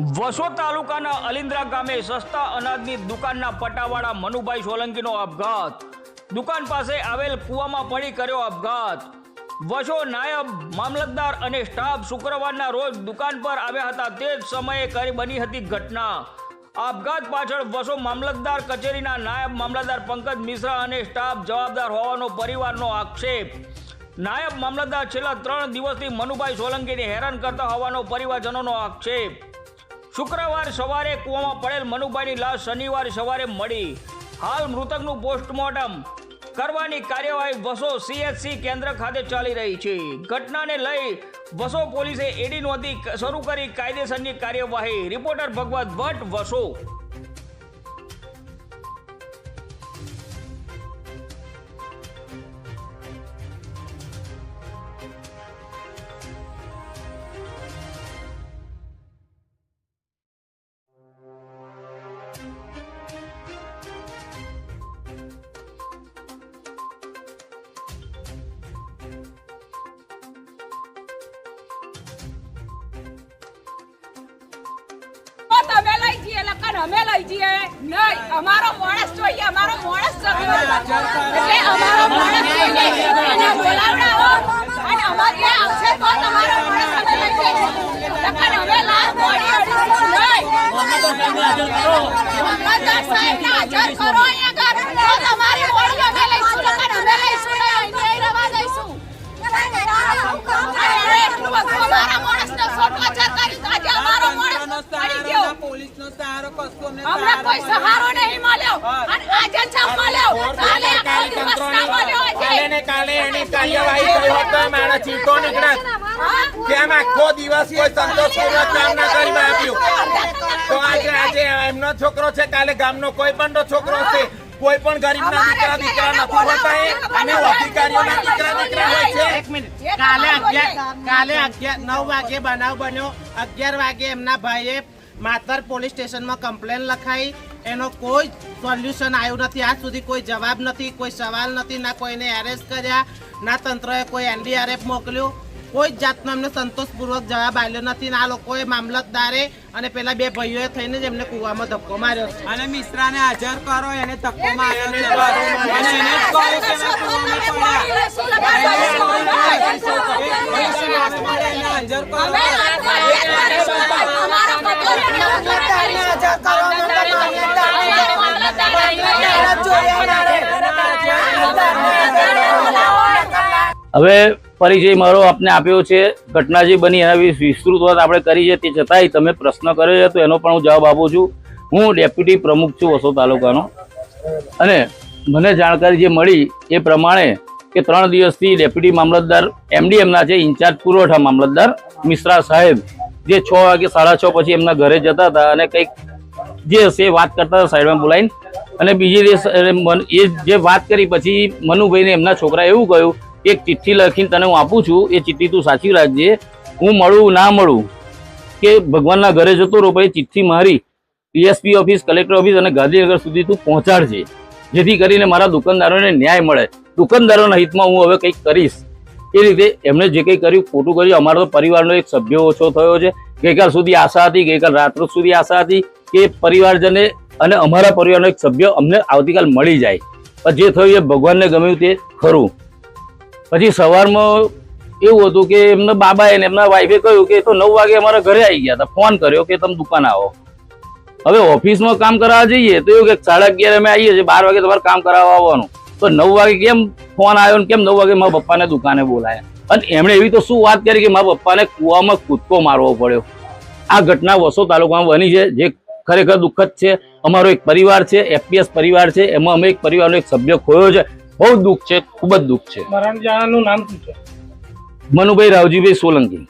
વસો તાલુકાના અલિન્દ્રા ગામે સસ્તા અનાજની દુકાનના પટાવાળા મનુભાઈ સોલંકીનો આપઘાત। દુકાન પાસે આવેલ કૂવામાં પડી કર્યો આપઘાત। વસો નાયબ મામલતદાર અને સ્ટાફ શુક્રવારના રોજ દુકાન પર આવ્યા હતા, તે જ સમયે બની હતી ઘટના। આપઘાત પાછળ વસો મામલતદાર કચેરીના નાયબ મામલતદાર પંકજ મિશ્રા અને સ્ટાફ જવાબદાર હોવાનો પરિવારનો આક્ષેપ। નાયબ મામલતદાર છેલ્લા 3 દિવસથી મનુભાઈ સોલંકીને હેરાન કરતા હોવાનો પરિવારજનોનો આક્ષેપ। શુક્રવાર સવારે કૂવામાં પડેલ મનુભાઈની લાશ શનિવાર સવારે મળી। હાલ મૃતકનું પોસ્ટમોર્ટમ કરવાની કાર્યવાહી વસો CHC કેન્દ્ર ખાતે ચાલી રહી છે। ઘટનાને લઈ વસો પોલીસે એડી નોંધી શરૂ કરી કાયદેસરની કાર્યવાહી। રિપોર્ટર ભગવત ભટ્ટ, વસો। તમે લઈ જઈએ લખન અમે લઈ જઈએ નહીં, અમારો માણસ જોઈએ, અમારો માણસ એટલે અમારો માણસ જોઈએ એને બોલાવડાવો અને અમારી આવશે તો તમારો માણસ અમે લઈ જઈએ લખન અમે લાભ મળી નહીં મામલતદાર સાહેબને હાજર કરો અહીંયા કર તો તમારી મોડી અમે લઈશું લખન અમે લઈશું નહીં રવા દઈશું એટલું બધું અમારા માણસને સોટવાચાર કરી આજે અમારો માણસ પડી ગયો। પોલીસનો સહારો કશું અમને હમણાં કોઈ સહારો નહીં મળ્યો અને આજે છ મળ્યો કાલે આખો દિવસ ના મળ્યો કાલે એની કાર્યવાહી થઈ હોત તો મારા ચીટો નીકળત કેમ આખો દિવસ કોઈ સંતોષપૂર્વક કામ ના કરી આપ્યું તો આજે એમનો છોકરો છે, કાલે ગામનો કોઈ પણ છોકરો છે, કોઈ પણ ગરીબના દીકરા નથી હોતા અને અધિકારીઓના દીકરા હોય છે। કાલે 9 વાગે બનાવ બન્યો, 11 વાગે એમના ભાઈએ માતર પોલીસ સ્ટેશનમાં કમ્પ્લેન લખાઈ, એનો કોઈ સોલ્યુશન આવ્યું નથી। આજ સુધી કોઈ જવાબ નથી, કોઈ સવાલ નથી, ના કોઈને એરેસ્ટ કર્યા, ના તંત્રએ કોઈ NDRF મોકલ્યું, કોઈ જાતનો એમને સંતોષપૂર્વક જવાબ આપ્યો નથી। આ લોકોએ મામલતદારે અને પેલા 2 ભાઈઓએ થઈને જ એમને કૂવામાં ધક્કો માર્યો છે અને મિશ્રાને હાજર કરો, એને ધક્કો માર્યો અને એને જ કહ્યું કે મેં કૂવામાં પડ્યા હાજર કરો। હવે પરિચય મારો આપને આપ્યો છે, ઘટના જે બની એના વિસ્તૃત વાત આપણે કરી છે, તે છતાંય તમે પ્રશ્ન કર્યો છે તો એનો પણ હું જવાબ આપું છું। હું ડેપ્યુટી પ્રમુખ છું વસો તાલુકાનો અને મને જાણકારી જે મળી એ પ્રમાણે કે 3 દિવસથી ડેપ્યુટી મામલતદાર MDMના છે, ઇન્ચાર્જ પુરવઠા મામલતદાર મિશ્રા સાહેબ, જે 6 વાગે 6:30 પછી એમના ઘરે જતા હતા અને કંઈક જે હશે વાત કરતા હતા સાઈડમાં બોલાવીને, અને બીજી દિવસ એ જે વાત કરી પછી મનુભાઈને એમના છોકરા એવું કહ્યું એક ચિઠ્ઠી લખીને તને હું આપું છું, એ ચિઠ્ઠી તું સાચી રાખજે, હું મળું ના મળું કે ભગવાનના ઘરે જતો રહો, પછી ચિઠ્ઠી મારી PSP ઓફિસ, કલેક્ટર ઓફિસ અને ગાંધીનગર સુધી તું પહોંચાડજે, જેથી કરીને મારા દુકાનદારોને ન્યાય મળે। દુકાનદારોના હિતમાં હું હવે કંઈક કરીશ। એ રીતે એમણે જે કંઈ કર્યું ખોટું કર્યું। અમારો તો પરિવારનો એક સભ્ય ઓછો થયો છે। ગઈકાલ સુધી આશા હતી, ગઈકાલ રાત્રે સુધી આશા હતી કે પરિવારજને અને અમારા પરિવારનો એક સભ્ય અમને આવતીકાલ મળી જાય, પણ જે થયું એ ભગવાનને ગમ્યું તે ખરું। પછી સવારમાં એવું હતું કે એમના બાબાએ ને એમના વાઈફે કહ્યું કે તો 9 વાગે અમારા ઘરે આવી ગયા હતા, ફોન કર્યો કે તમે દુકાન આવો। હવે ઓફિસમાં કામ કરાવવા જઈએ તો એવું કે 11:30 અમે આવીએ છીએ, 12 વાગે તમારે કામ કરાવવા આવવાનું, તો 9 વાગે કેમ ફોન આવ્યો ને કેમ 9 વાગે મારા પપ્પાને દુકાને બોલાયા? અને એમણે એવી તો શું વાત કરી કે મારા પપ્પાને કૂવામાં કૂદકો મારવો પડ્યો। આ ઘટના વસો તાલુકામાં બની છે, જે ખરેખર દુઃખદ છે। અમારો એક પરિવાર છે, FPS પરિવાર છે, એમાં અમે એક પરિવારનો એક સભ્ય ખોયો છે। બહુ દુઃખ છે, ખૂબ જ દુઃખ છે। મરણજાનું નામ શું છે? મનુભાઈ રાવજીભાઈ સોલંકી।